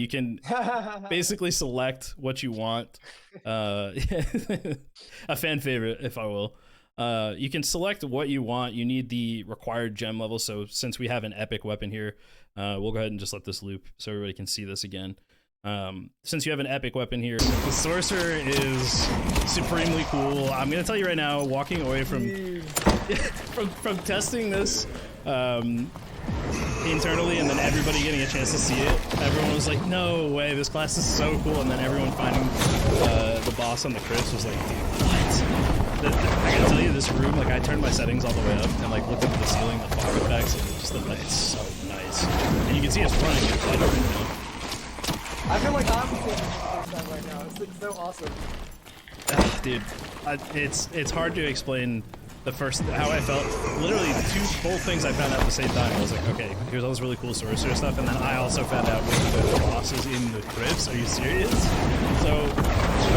You can basically select what you want. A fan favorite, if I will. You can select what you want. You need the required gem level. So since we have an epic weapon here, we'll go ahead and just let this loop so everybody can see this again. Since you have an epic weapon here, the sorcerer is supremely cool. I'm gonna tell you right now, walking away from from testing this internally and then everybody getting a chance to see it, everyone was like, no way, this class is so cool. And then everyone finding the boss on the crypts was like, dude, what? I gotta tell you, this room, like, I turned my settings all the way up and like looked up at the ceiling, the fog effects, and it just looked like it's so nice. And you can see it's running it right now. I feel like I'm seeing that right now. It's like so awesome. Dude, it's hard to explain how I felt. Literally, both things I found out at the same time. I was like, okay, here's all this really cool sorcerer stuff, and then I also found out the bosses in the crypts. Are you serious? So,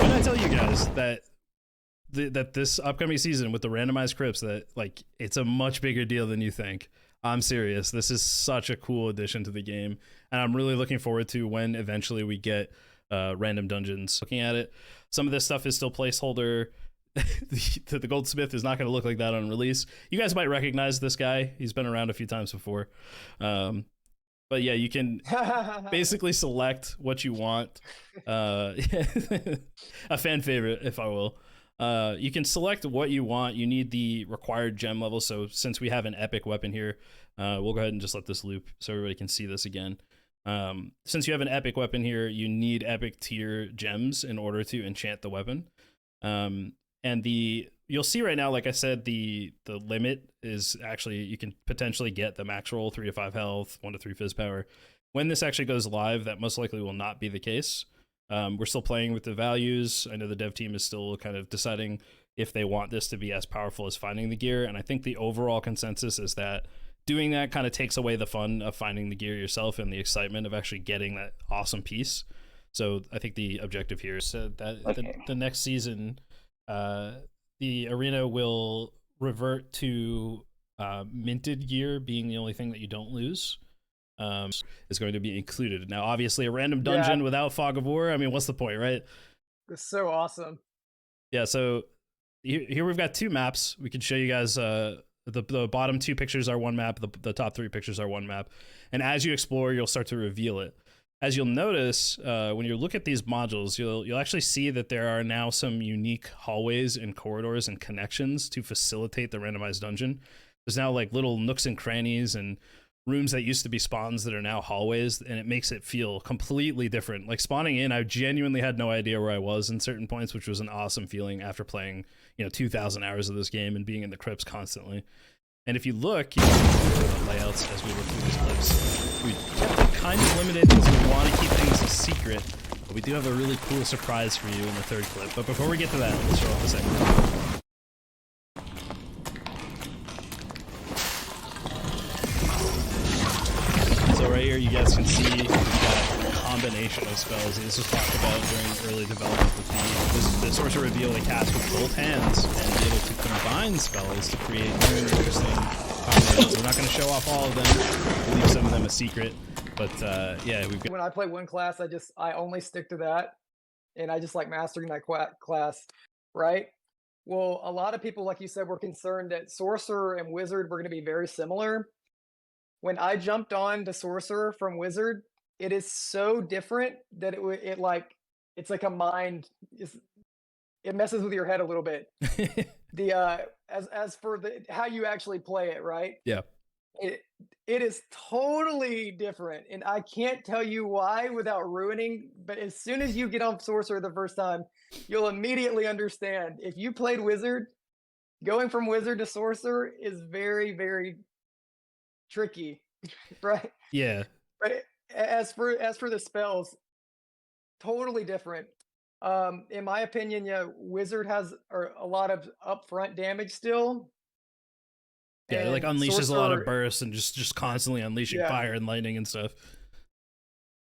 when I tell you guys that this upcoming season with the randomized crypts, that like it's a much bigger deal than you think. I'm serious. This is such a cool addition to the game, and I'm really looking forward to when eventually we get random dungeons. Looking at it, some of this stuff is still placeholder. The goldsmith is not going to look like that on release. You guys might recognize this guy. He's been around a few times before. But yeah, you can basically select what you want. A fan favorite, if I will. You can select what you want. You need the required gem level. So since we have an epic weapon here, we'll go ahead and just let this loop so everybody can see this again. Since you have an epic weapon here, you need epic tier gems in order to enchant the weapon. And you'll see right now, like I said, the limit is actually, you can potentially get the max roll, 3 to 5 health, 1 to 3 fizz power. When this actually goes live, that most likely will not be the case. We're still playing with the values. I know the dev team is still kind of deciding if they want this to be as powerful as finding the gear. And I think the overall consensus is that doing that kind of takes away the fun of finding the gear yourself and the excitement of actually getting that awesome piece. So I think the objective here is that the next season, the arena will revert to minted gear being the only thing that you don't lose. Is going to be included. Now, obviously, a random dungeon without Fog of War, I mean, what's the point, right? It's so awesome. Yeah, so here we've got 2 maps. We can show you guys the bottom 2 pictures are one map, the top 3 pictures are one map. And as you explore, you'll start to reveal it. As you'll notice, when you look at these modules, you'll actually see that there are now some unique hallways and corridors and connections to facilitate the randomized dungeon. There's now like little nooks and crannies and rooms that used to be spawns that are now hallways, and it makes it feel completely different. Like spawning in, I genuinely had no idea where I was in certain points, which was an awesome feeling after playing, 2,000 hours of this game and being in the crypts constantly. And if you look, you know, the layouts as we look through these clips, we kept it kind of limited because we want to keep things a secret, but we do have a really cool surprise for you in the 3rd clip. But before we get to that, let's show off the 2nd clip. So right here, you guys can see we've got a combination of spells. This was talked about during early development with the sorcerer would be able to cast with both hands and be able to combine spells to create new and interesting combinations. We're not going to show off all of them. We'll leave some of them a secret. But yeah, we've got... When I play one class, I only stick to that, and I just like mastering that class, right? Well, a lot of people, like you said, were concerned that sorcerer and wizard were going to be very similar. When I jumped on to sorcerer from wizard, it is so different that it's like a mind. It messes with your head a little bit. As for how you actually play it, right? Yeah. It is totally different, and I can't tell you why without ruining. But as soon as you get on sorcerer the first time, you'll immediately understand. If you played wizard, going from wizard to sorcerer is very, very tricky, right? Yeah. But as for the spells, totally different. In my opinion, yeah, wizard has a lot of upfront damage still. Yeah, it like unleashes a lot of bursts and just constantly unleashing Yeah. fire and lightning and stuff.